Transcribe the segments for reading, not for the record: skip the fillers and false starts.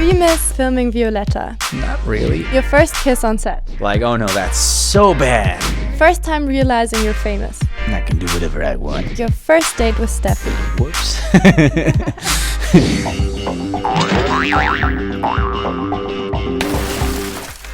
you miss filming Violetta? Not really. Your first kiss on set? Like, oh no, that's so bad. First time realizing you're famous? I can do whatever I want. Your first date with Steffi? Whoops.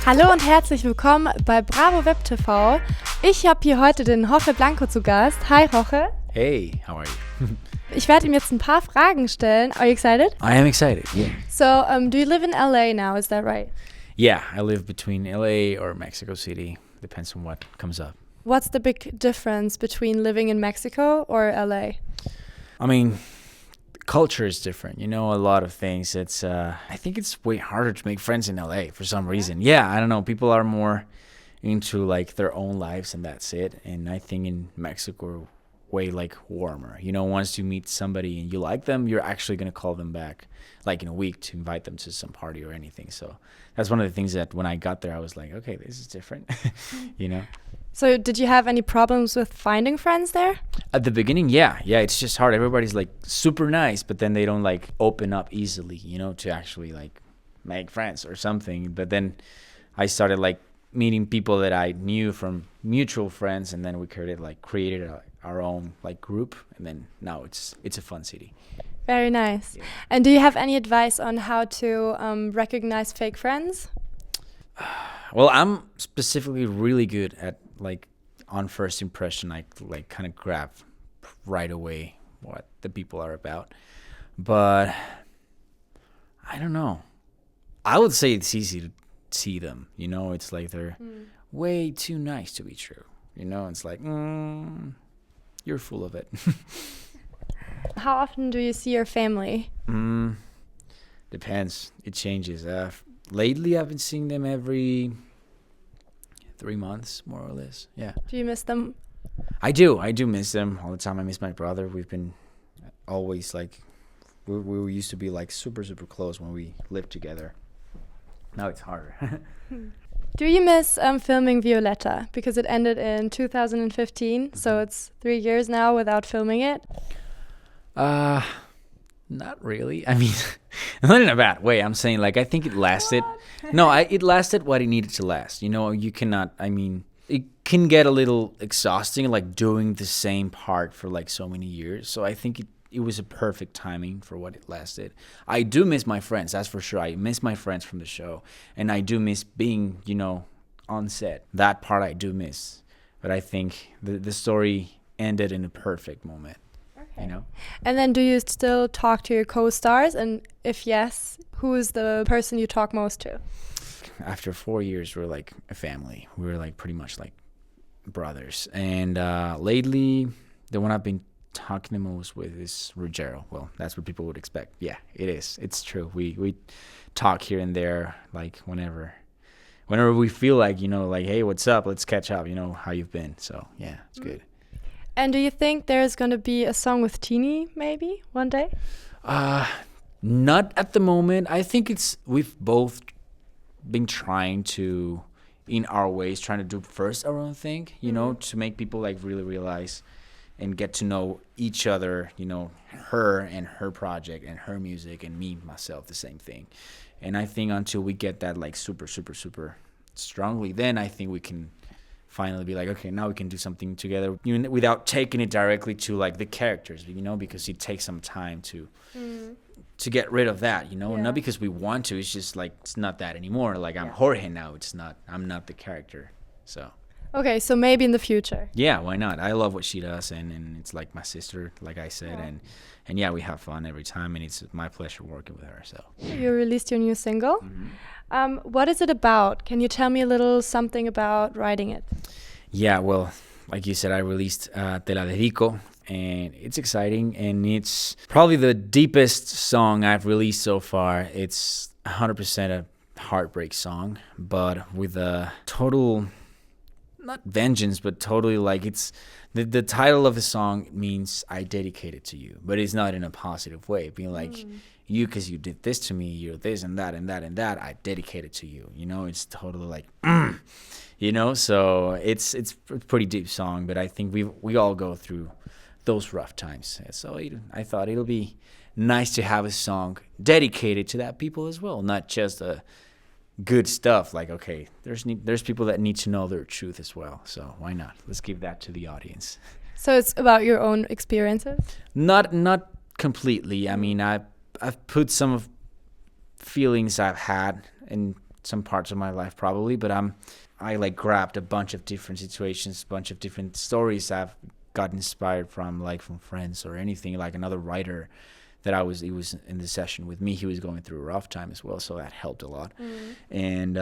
Hallo und herzlich willkommen bei Bravo Web TV. Ich habe hier heute den Jorge Blanco zu Gast. Hi Jorge. Hey, how are you? Ich werde ihm jetzt ein paar Fragen stellen. Are you excited? I am excited, yeah. So, do you live in LA now, is that right? Yeah, I live between LA or Mexico City. Depends on what comes up. What's the big difference between living in Mexico or LA? I mean, culture is different, you know, a lot of things. It's I think it's way harder to make friends in LA for some reason. Yeah, I don't know, people are more into like their own lives and that's it. And I think in Mexico we're way like warmer. You know, once you meet somebody and you like them, you're actually going to call them back like in a week to invite them to some party or anything. So that's one of the things that when I got there I was like, okay, this is different. You know. So did you have any problems with finding friends there? At the beginning, yeah, it's just hard. Everybody's like super nice, but then they don't like open up easily, you know, to actually like make friends or something. But then I started like meeting people that I knew from mutual friends, and then we created our own like group, and then now it's a fun city. Very nice. Yeah. And do you have any advice on how to recognize fake friends? Well, I'm specifically really good at like on first impression, I like kind of grab right away what the people are about. But I don't know. I would say it's easy to see them. You know, it's like they're way too nice to be true. You know, it's like, you're full of it. How often do you see your family? Depends. It changes. Lately, I've been seeing them every 3 months, more or less. Yeah. Do you miss them? I do miss them all the time. I miss my brother. We've been always like, we used to be like super, super close when we lived together. Now it's harder. Do you miss filming Violetta? Because it ended in 2015, so it's 3 years now without filming it. Not really. I mean, not in a bad way. I'm saying like I think it lasted. No, it lasted what it needed to last. You know, you cannot. I mean, it can get a little exhausting, like doing the same part for like so many years. So I think it was a perfect timing for what it lasted. I do miss my friends, that's for sure. I miss my friends from the show, and I do miss being, you know, on set. That part I do miss, but I think the story ended in a perfect moment. You know? And then do you still talk to your co-stars? And if yes, who is the person you talk most to? After 4 years, we're like a family. We're like pretty much like brothers. And lately, the one I've been talking the most with is Ruggiero. Well, that's what people would expect. Yeah, it is. It's true. We talk here and there, like whenever we feel like, you know, like, hey, what's up? Let's catch up. You know, how you've been. So, yeah, it's good. And do you think there's going to be a song with Tini maybe one day? Not at the moment. I think we've both been trying to, in our ways, trying to do first our own thing, you know, to make people like really realize and get to know each other, you know, her and her project and her music, and me, myself, the same thing. And I think until we get that like super, super, super strongly, then I think we can finally be like, okay, now we can do something together, you know, without taking it directly to like the characters, you know, because it takes some time to get rid of that, you know. Not because we want to, it's just like it's not that anymore. Like I'm Jorge now, I'm not the character. So okay, so maybe in the future. Yeah, why not? I love what she does, and it's like my sister, like I said, and yeah, we have fun every time, and it's my pleasure working with her. So you released your new single. What is it about? Can you tell me a little something about writing it? Yeah, well, like you said, I released Te la dedico, and it's exciting, and it's probably the deepest song I've released so far. It's 100% a heartbreak song, but with a total, not vengeance, but totally like it's, the title of the song means I dedicate it to you, but it's not in a positive way, being like, you, because you did this to me, you're this and that and that and that, I dedicate it to you, you know. It's totally like, you know, so it's a pretty deep song, but I think we all go through those rough times, so I thought it'll be nice to have a song dedicated to that people as well, not just good stuff. Like, okay, there's people that need to know their truth as well. So why not? Let's give that to the audience. So it's about your own experiences? Not completely. I mean, I've put some of feelings I've had in some parts of my life probably, but I like grabbed a bunch of different situations, a bunch of different stories I've got inspired from, like from friends or anything. Like another writer that he was in the session with me, he was going through a rough time as well, so that helped a lot. And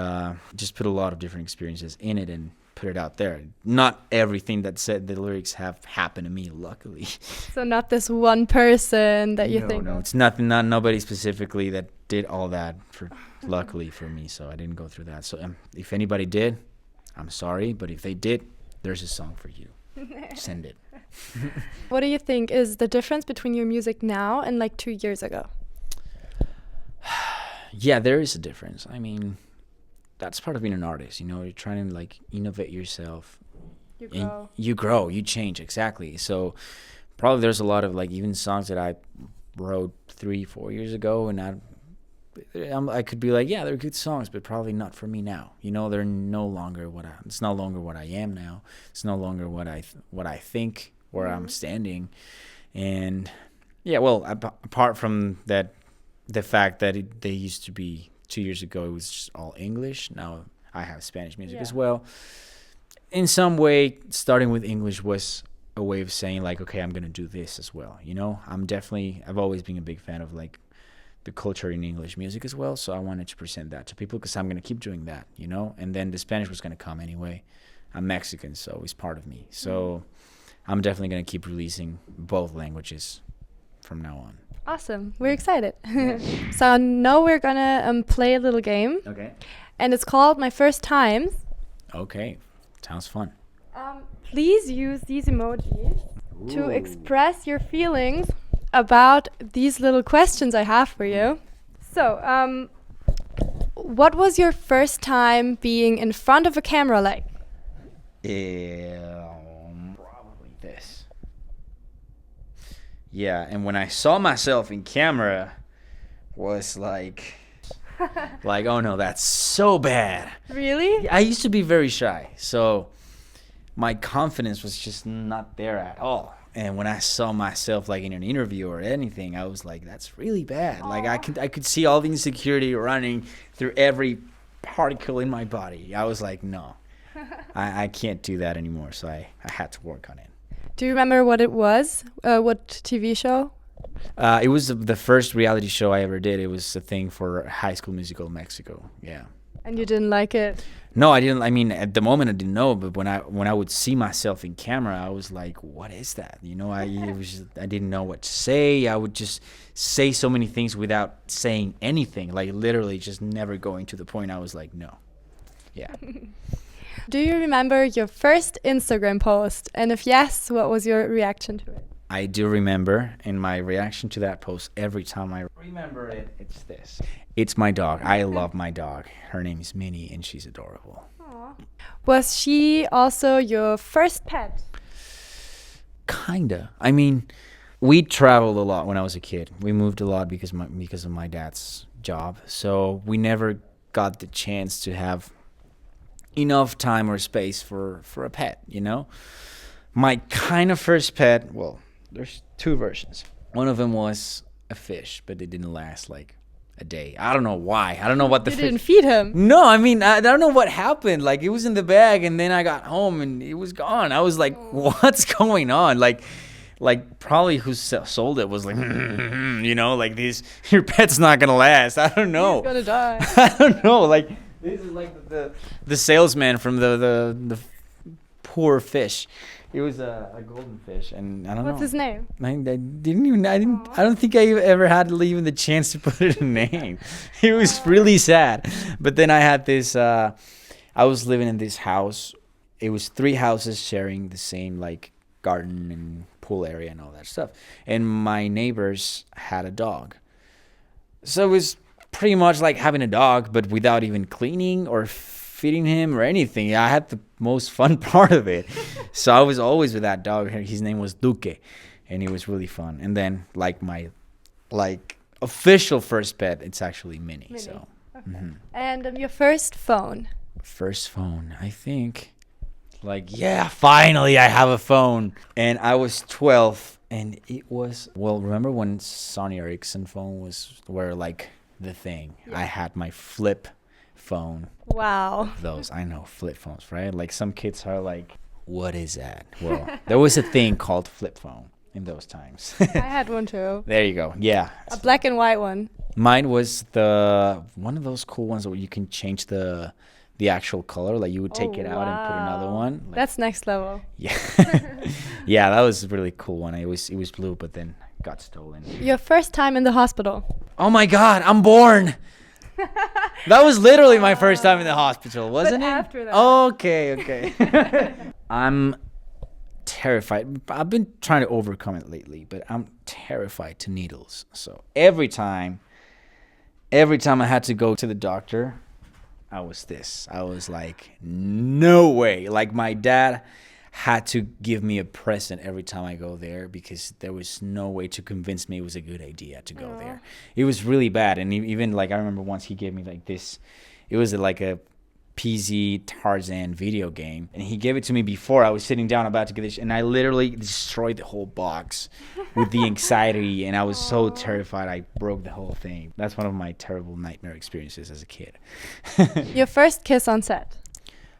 just put a lot of different experiences in it and put it out there. Not everything that said the lyrics have happened to me, luckily. So not this one person that you think. No, it's not nobody specifically that did all that luckily for me, so I didn't go through that. So if anybody did, I'm sorry, but if they did, there's a song for you. Send it. What do you think is the difference between your music now and like 2 years ago? Yeah, there is a difference. I mean, that's part of being an artist. You know, you're trying to like innovate yourself. You grow. You grow. You change, exactly. So probably there's a lot of like even songs that I wrote 3-4 years ago, and I could be like, yeah, they're good songs, but probably not for me now. You know, they're no longer it's no longer what I am now. It's no longer what I think, where I'm standing. And yeah, well, apart from that, the fact that they used to be 2 years ago, it was just all English. Now I have Spanish music as well. In some way, starting with English was a way of saying like, okay, I'm going to do this as well. You know, I've always been a big fan of like the culture in English music as well. So I wanted to present that to people because I'm going to keep doing that, you know, and then the Spanish was going to come anyway. I'm Mexican, so it's part of me. So I'm definitely going to keep releasing both languages from now on. Awesome. We're excited. So now we're going to play a little game. Okay. And it's called My First Times. Okay. Sounds fun. Please use these emojis to express your feelings about these little questions I have for you. So, what was your first time being in front of a camera like? Probably this. Yeah, and when I saw myself in camera, was like, oh no, that's so bad. Really? I used to be very shy, so my confidence was just not there at all. And when I saw myself like in an interview or anything, I was like, that's really bad. Like I could see all the insecurity running through every particle in my body. I was like, no, I can't do that anymore. So I had to work on it. Do you remember what it was? What TV show? It was the first reality show I ever did. It was a thing for High School Musical Mexico. Yeah. And you didn't like it? No, I didn't. I mean, at the moment I didn't know, but when I would see myself in camera, I was like, "What is that?" You know, I didn't know what to say. I would just say so many things without saying anything, like literally just never going to the point. I was like, "No." Yeah. Do you remember your first Instagram post? And if yes, what was your reaction to it? I do remember, and my reaction to that post every time I remember it, it's this. It's my dog. I love my dog. Her name is Minnie, and she's adorable. Aww. Was she also your first pet? Kinda. I mean, we traveled a lot when I was a kid. We moved a lot because of my dad's job. So we never got the chance to have enough time or space for a pet, you know? My kind of first pet, well, there's two versions. One of them was a fish, but it didn't last like a day. I don't know why. I don't know what the You didn't feed him? No, I mean, I don't know what happened. Like, it was in the bag, and then I got home, and it was gone. I was like, what's going on? Like probably who sold it was like, you know, like this, your pet's not going to last. I don't know. He's going to die. I don't know. Like, this is like the salesman from the poor fish. It was a golden fish, and I don't know. What's his name? I don't think I ever had even the chance to put it in a name. It was really sad. But then I had this, I was living in this house. It was 3 houses sharing the same like garden and pool area and all that stuff. And my neighbors had a dog. So it was pretty much like having a dog, but without even cleaning or feeding him or anything. I had the most fun part of it. So I was always with that dog. His name was Duque, and it was really fun. And then like my like official first pet, it's actually Minnie. Minnie. So, Okay. And your first phone? first phone, I think, like, yeah, finally I have a phone. And I was 12, and it was, well, remember when Sony Ericsson phone were like the thing? I had my flip phone. Wow. Those, I know, flip phones, right? Like some kids are like, what is that? Well, there was a thing called flip phone in those times. I had one too. There you go. Yeah. A black and white one. Mine was the one of those cool ones where you can change the actual color. Like you would take it out and put another wow. one. Like, That's next level. yeah. Yeah, that was a really cool one. It was blue, but then got stolen. Your first time in the hospital? Oh my God, I'm born. That was literally my first time in the hospital, wasn't But it? after that. Okay. I'm terrified. I've been trying to overcome it lately, but I'm terrified to needles. So every time I had to go to the doctor, I was like, no way. Like my dad had to give me a present every time I go there because there was no way to convince me it was a good idea to go there. It was really bad. And even like I remember once he gave me like this, it was like a PZ Tarzan video game, and he gave it to me before I was sitting down about to get this, and I literally destroyed the whole box with the anxiety, and I was so terrified I broke the whole thing. That's one of my terrible nightmare experiences as a kid. Your first kiss on set?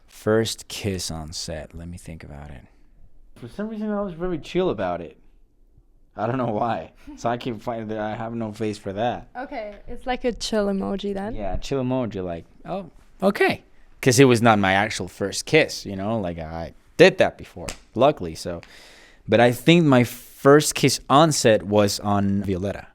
First kiss on set, let me think about it. For some reason I was very chill about it. I don't know why. So I keep finding that I have no face for that. Okay, it's like a chill emoji then. Yeah, chill emoji, like, oh, okay. Because it was not my actual first kiss, you know, like I did that before, luckily. So, but I think my first kiss on set was on Violetta.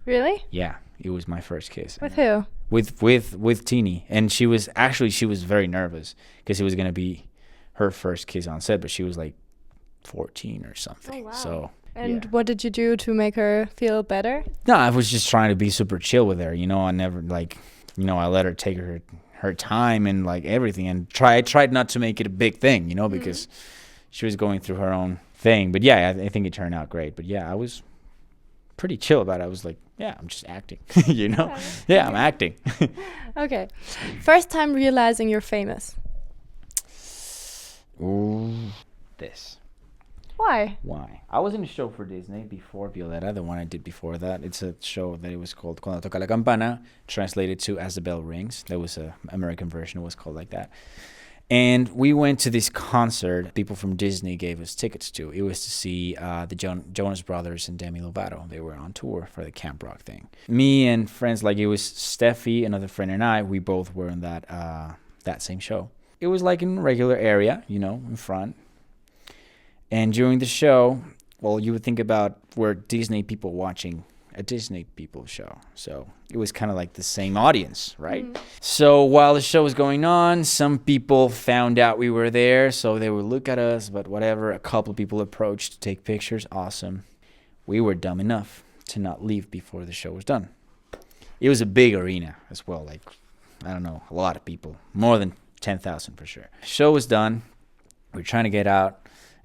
Really? Yeah, it was my first kiss. With who? With Tini, and she was very nervous because it was gonna be her first kiss on set, but she was like 14 or something. Oh, wow. So. And Yeah. what did you do to make her feel better? No, I was just trying to be super chill with her. You know, I never I let her take her time and like everything, and I tried not to make it a big thing, you know, because she was going through her own thing. But yeah, I think it turned out great. But yeah, I was pretty chill about it. I was like, yeah, I'm just acting, you know? Yeah, I'm acting. Okay. First time realizing you're famous? Ooh, this. Why? Why? I was in a show for Disney before Violetta, the one I did before that. It's a show that it was called Cuando Toca la Campana, translated to As the Bell Rings. There was an American version. It was called like that. And we went to this concert people from Disney gave us tickets to. It was to see the Jonas Brothers and Demi Lovato. They were on tour for the Camp Rock thing. Me and friends, like it was Steffi, another friend, and I, we both were in that same show. It was like in a regular area, you know, in front. And during the show, well, you would think about we're Disney people watching a Disney people show. So it was kind of like the same audience, right? So while the show was going on, some people found out we were there. So they would look at us, but whatever. A couple of people approached to take pictures. Awesome. We were dumb enough to not leave before the show was done. It was a big arena as well. Like, I don't know, a lot of people. More than 10,000 for sure. Show was done. We're trying to get out.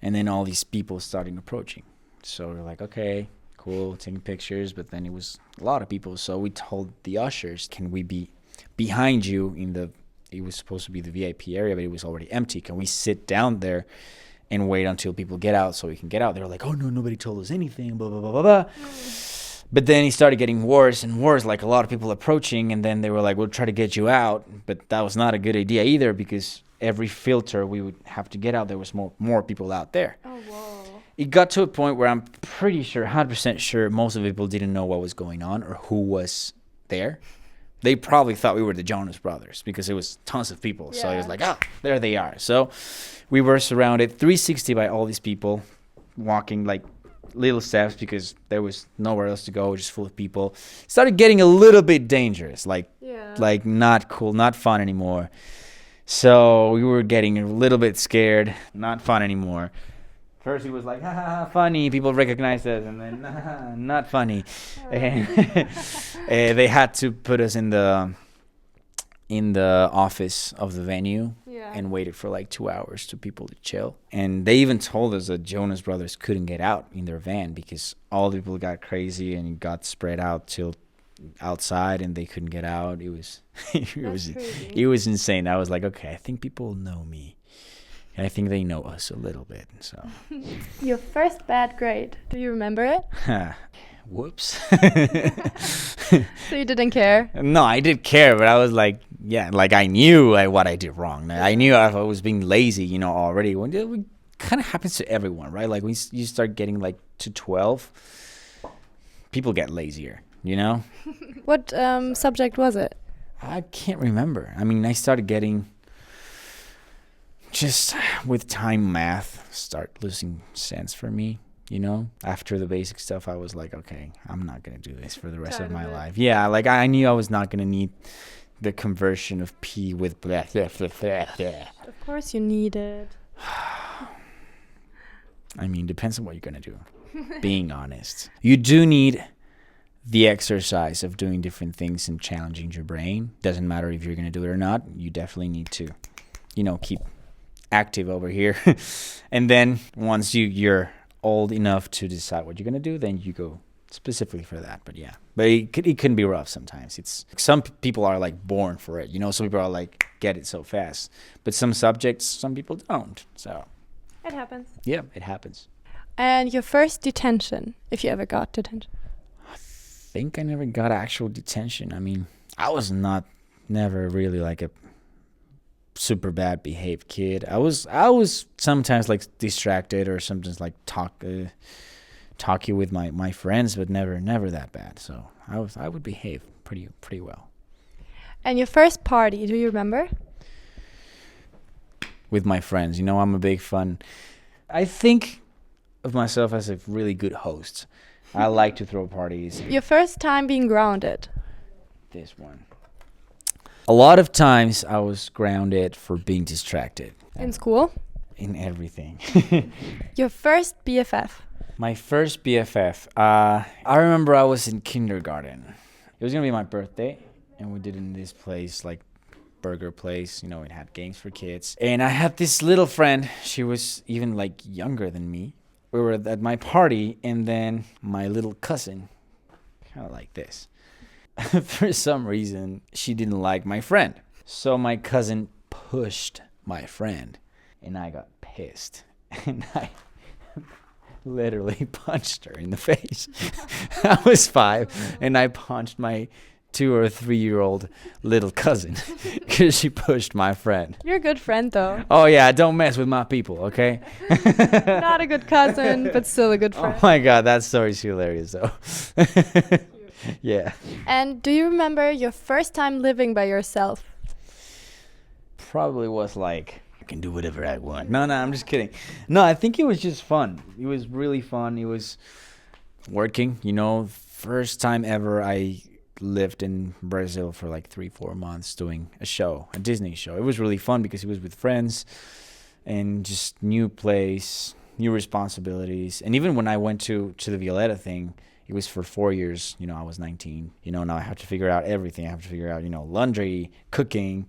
And then all these people started approaching. So we're like, okay, cool, taking pictures. But then it was a lot of people. So we told the ushers, can we be behind you it was supposed to be the VIP area, but it was already empty. Can we sit down there and wait until people get out so we can get out? They were like, oh, no, nobody told us anything, blah, blah, blah, blah, blah. But then it started getting worse and worse, like a lot of people approaching. And then they were like, we'll try to get you out. But that was not a good idea either, because every filter we would have to get out, there was more people out there. Oh, whoa. It got to a point where I'm pretty sure, 100% sure, most of the people didn't know what was going on or who was there. They probably thought we were the Jonas Brothers because it was tons of people. Yeah. So it was like, oh, there they are. So we were surrounded 360 by all these people walking like little steps because there was nowhere else to go, just full of people. Started getting a little bit dangerous, like not cool, not fun anymore. So we were getting a little bit scared, not fun anymore. First it was like, ha ha ha, funny, people recognized us, and then not funny. And they had to put us in the office of the venue. Yeah. and waited for like 2 hours to people to chill. And they even told us that Jonas Brothers couldn't get out in their van because all the people got crazy and got spread out till outside and they couldn't get out. It was it was insane. I was like, okay, I think people know me. I think they know us a little bit. So your first bad grade, do you remember it? Whoops. So you didn't care? No, I did care, but I was like, yeah, like I knew what I did wrong. I knew I was being lazy, you know, already. When it kind of happens to everyone, right? Like when you start getting like to 12, people get lazier, you know? What subject was it? I can't remember. I mean, I started getting, just with time, math start losing sense for me. You know, after the basic stuff, I was like, okay, I'm not going to do this for the rest of my life. Yeah, like I knew I was not going to need the conversion of P with blah, blah, blah, blah, blah. Of course you need it. I mean, depends on what you're going to do, being honest. You do need the exercise of doing different things and challenging your brain. Doesn't matter if you're going to do it or not. You definitely need to, you know, keep active over here. And then once you're old enough to decide what you're going to do, then you go specifically for that. But yeah, but it can be rough sometimes. It's some people are like born for it, you know, some people are like get it so fast, but some subjects some people don't. So it happens. Yeah, it happens. And your first detention, if you ever got detention? I think I never got actual detention. I mean, I was never really like a super bad behaved kid. I was sometimes like distracted or sometimes like talky with my friends, but never that bad. So I would behave pretty well. And your first party, do you remember? With my friends, you know, I'm a big fun. I think of myself as a really good host. I like to throw parties. Your first time being grounded? This one. A lot of times I was grounded for being distracted. In school? In everything. Your first BFF? My first BFF. I remember I was in kindergarten. It was going to be my birthday, and we did it in this place, like burger place. You know, it had games for kids. And I had this little friend. She was even like younger than me. We were at my party, and then my little cousin, kind of like this. For some reason, she didn't like my friend. So my cousin pushed my friend, and I got pissed. And I literally punched her in the face. I was 5, and I punched my 2 or 3-year-old little cousin because she pushed my friend. You're a good friend, though. Oh, yeah, don't mess with my people, okay? Not a good cousin, but still a good friend. Oh, my God, that story's hilarious, though. Yeah. And do you remember your first time living by yourself? Probably was like, I can do whatever I want. No, I'm just kidding. No, I think it was just fun. It was really fun. It was working, you know. First time ever I lived in Brazil for like 3-4 months doing a show, a Disney show. It was really fun because it was with friends and just new place, new responsibilities. And even when I went to the Violetta thing, it was for 4 years. You know, I was 19. You know, now I have to figure out everything. I have to figure out, you know, laundry, cooking,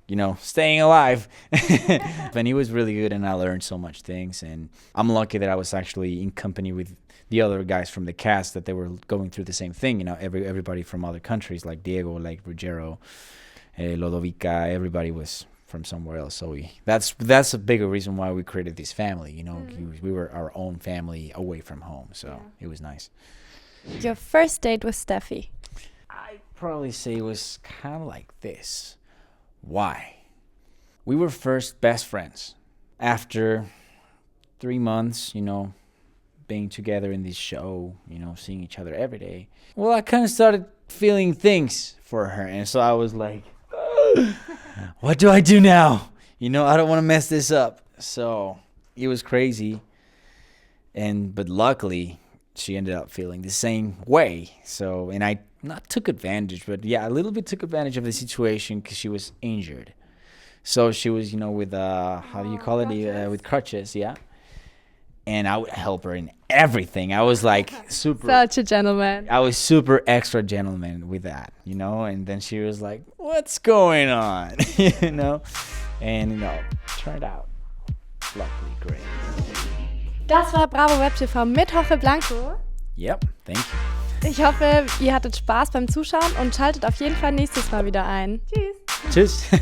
you know, staying alive. And it was really good, and I learned so much things. And I'm lucky that I was actually in company with the other guys from the cast, that they were going through the same thing. You know, everybody from other countries, like Diego, like Ruggiero, Lodovica, everybody was from somewhere else. So that's a bigger reason why we created this family. You know, we were our own family away from home. So it was nice. Your first date with Steffi? I'd probably say it was kind of like this. Why? We were first best friends. After 3 months, you know, being together in this show, you know, seeing each other every day, well, I kind of started feeling things for her. And so I was like, what do I do now? You know, I don't want to mess this up. So it was crazy. But luckily, she ended up feeling the same way. So, and I not took advantage, but yeah, a little bit took advantage of the situation because she was injured. So she was, you know, with, how do you call it? With crutches, yeah. And I would help her in everything. I was like super. Such a gentleman. I was super extra gentleman with that, you know. And then she was like, what's going on? You know. and turned out luckily great. Das war Bravo Web TV mit Jorge Blanco. Yep, thank you. Ich hoffe, ihr hattet Spaß beim Zuschauen und schaltet auf jeden Fall nächstes Mal wieder ein. Tschüss. Tschüss.